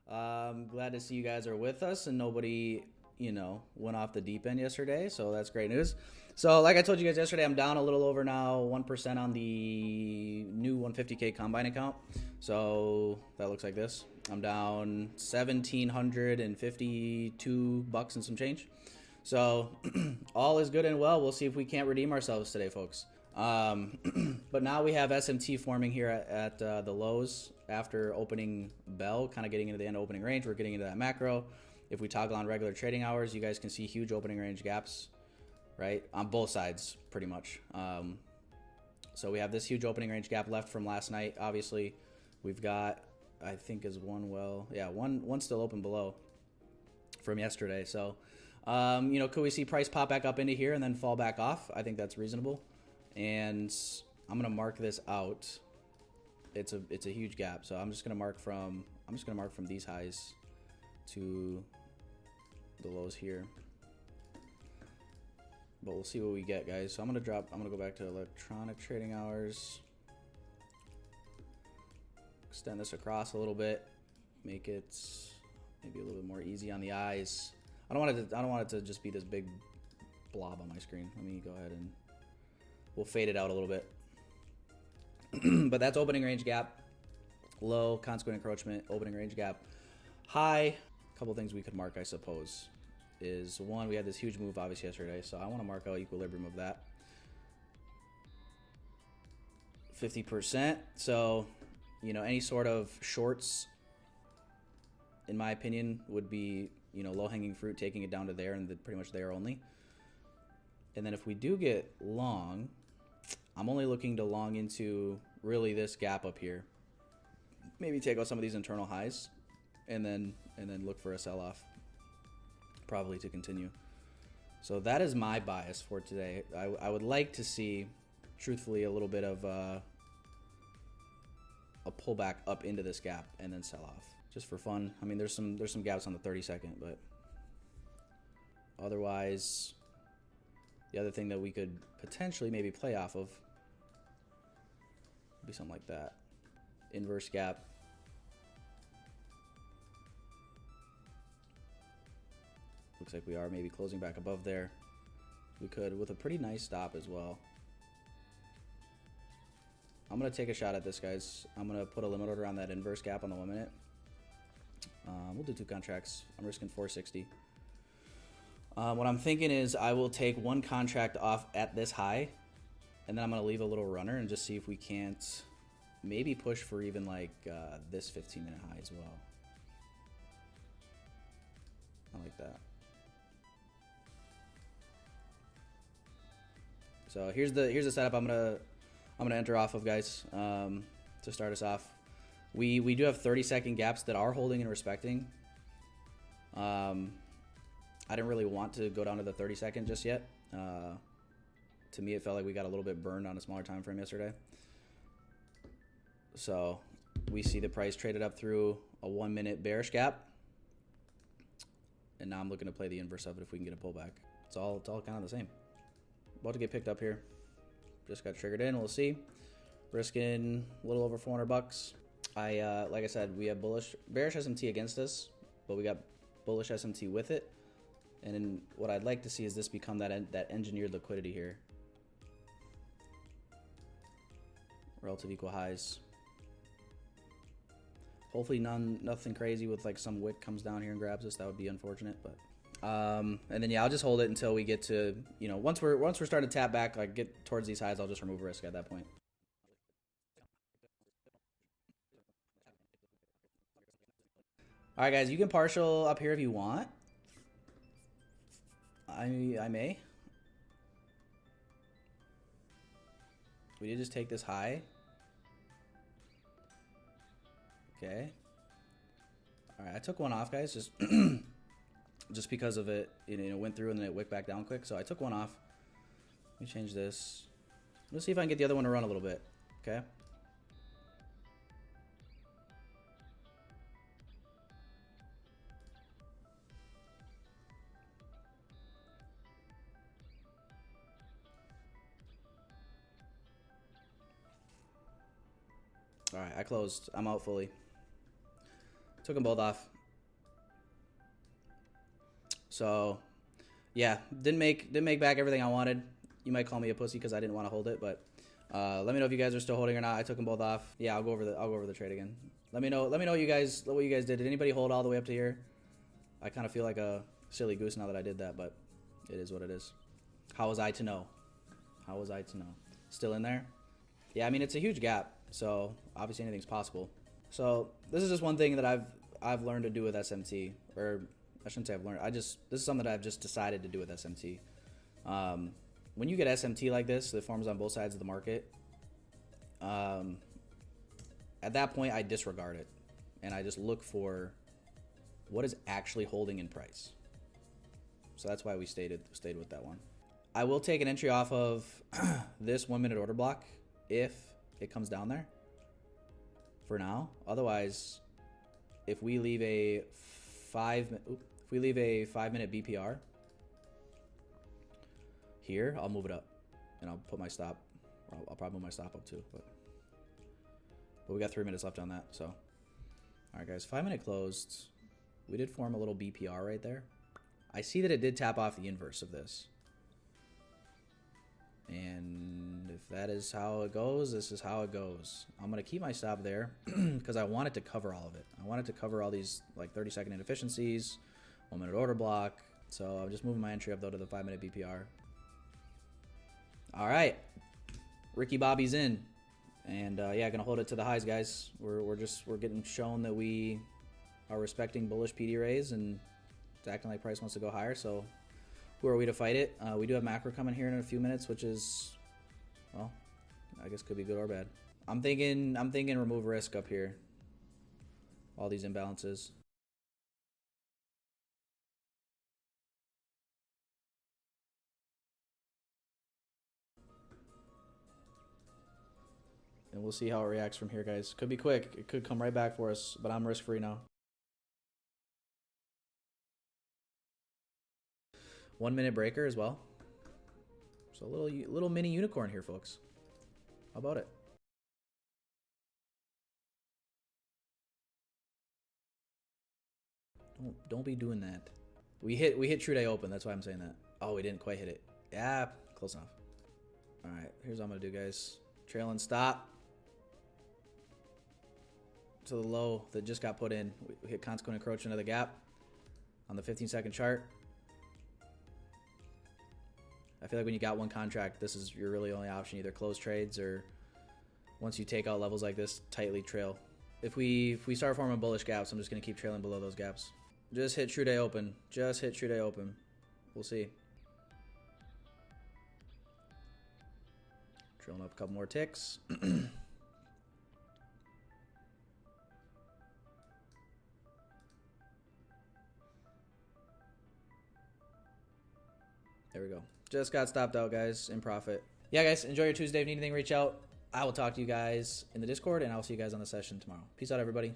Glad to see you guys are with us and nobody, went off the deep end yesterday. So that's great news. So, like I told you guys yesterday, I'm down a little over now 1% on the new 150K combine account. So that looks like this. I'm down $1,752 and some change. So all is good and well. We'll see if we can't redeem ourselves today, folks. But now we have SMT forming here at the lows after opening bell, kind of getting into the end of opening range. We're getting into that macro. If we toggle on regular trading hours, you guys can see huge opening range gaps, right? On both sides, pretty much. So we have this huge opening range gap left from last night. Obviously, we've got, I think is one still open below from yesterday. So, could we see price pop back up into here and then fall back off? I think that's reasonable. And I'm gonna mark this out. It's a huge gap, so I'm just gonna mark from these highs to the lows here. But we'll see what we get, guys. So I'm gonna go back to electronic trading hours. Extend this across a little bit, make it maybe a little bit more easy on the eyes. I don't want it to just be this big blob on my screen. Let me go ahead and we'll fade it out a little bit. But that's opening range gap, low, consequent encroachment, opening range gap, high. A couple things we could mark, I suppose, is one, we had this huge move obviously yesterday, so I want to mark out equilibrium of that. 50%. So, any sort of shorts, in my opinion, would be, low-hanging fruit, taking it down to there and pretty much there only. And then if we do get long, I'm only looking to long into really this gap up here. Maybe take out some of these internal highs and then look for a sell-off, probably to continue. So that is my bias for today. I would like to see, truthfully, a little bit of a pullback up into this gap and then sell off, just for fun. I mean, there's some gaps on the 30-second, but otherwise, the other thing that we could potentially maybe play off of would be something like that. Inverse gap. Looks like we are maybe closing back above there. We could with a pretty nice stop as well. I'm going to take a shot at this, guys. I'm going to put a limit order on that inverse gap on the 1 minute. We'll do 2 contracts. I'm risking 460. What I'm thinking is I will take 1 contract off at this high, and then I'm going to leave a little runner and just see if we can't maybe push for even like this 15-minute high as well. I like that. So here's the setup I'm gonna enter off of, guys, to start us off. We do have 30-second gaps that are holding and respecting. I didn't really want to go down to the 30-second just yet. To me, it felt like we got a little bit burned on a smaller time frame yesterday. So we see the price traded up through a 1 minute bearish gap, and now I'm looking to play the inverse of it if we can get a pullback. It's all kind of the same. About to get picked up here. Just got triggered in. We'll see. Risking a little over $400. Like I said, we have bearish SMT against us, but we got bullish SMT with it. And then what I'd like to see is this become that engineered liquidity here. Relative equal highs. Hopefully nothing crazy with like some wick comes down here and grabs us. That would be unfortunate, but and then yeah, I'll just hold it until we get to, once we're starting to tap back, like get towards these highs, I'll just remove risk at that point. All right, guys, you can partial up here if you want. I may. We did just take this high. Okay. All right, I took one off, guys, just because of it. It went through and then it wicked back down quick, so I took one off. Let me change this. Let's see if I can get the other one to run a little bit. Okay. All right, I closed. I'm out fully. Took them both off. So yeah, didn't make back everything I wanted. You might call me a pussy because I didn't want to hold it, but let me know if you guys are still holding or not. I took them both off. Yeah, I'll go over the trade again. Let me know what you guys did. Did anybody hold all the way up to here? I kind of feel like a silly goose now that I did that, but it is what it is. How was I to know? How was I to know? Still in there? Yeah, I mean it's a huge gap, so obviously anything's possible. So this is just one thing that I've learned to do with SMT, or I shouldn't say I've learned. This is something that I've just decided to do with SMT. When you get SMT like this, that forms on both sides of the market, at that point I disregard it and I just look for what is actually holding in price. So that's why we stayed with that one. I will take an entry off of this 1 minute order block if it comes down there for now. Otherwise, if we leave a 5 minute BPR here, I'll move it up and I'll put my stop. I'll probably move my stop up too, but we got 3 minutes left on that. So all right guys, 5 minute closed. We did form a little BPR right there. I see that it did tap off the inverse of this, and if that is how it goes, this is how it goes. I'm gonna keep my stop there because I want it to cover all of it. I want it to cover all these like 30-second inefficiencies, 1 minute order block. So I'm just moving my entry up though to the 5 minute BPR. All right, Ricky Bobby's in, and yeah, gonna hold it to the highs, guys. We're getting shown that we are respecting bullish PD rays, and it's acting like price wants to go higher. So who are we to fight it? We do have macro coming here in a few minutes, which is, well, I guess could be good or bad. I'm thinking remove risk up here. All these imbalances. And we'll see how it reacts from here, guys. Could be quick. It could come right back for us, but I'm risk-free now. 1 minute breaker as well. So a little mini unicorn here, folks. How about it? Don't be doing that. We hit true day open. That's why I'm saying that. Oh, we didn't quite hit it. Yeah, close enough. All right, here's what I'm gonna do, guys. Trail and stop to the low that just got put in. We hit consequent encroachment of the gap on the 15-second chart. I feel like when you got one contract, this is your really only option. Either close trades or once you take out levels like this, tightly trail. If we start forming bullish gaps, I'm just going to keep trailing below those gaps. Just hit true day open. Just hit true day open. We'll see. Trailing up a couple more ticks. There we go. Just got stopped out, guys, in profit. Yeah, guys, enjoy your Tuesday. If you need anything, reach out. I will talk to you guys in the Discord, and I'll see you guys on the session tomorrow. Peace out, everybody.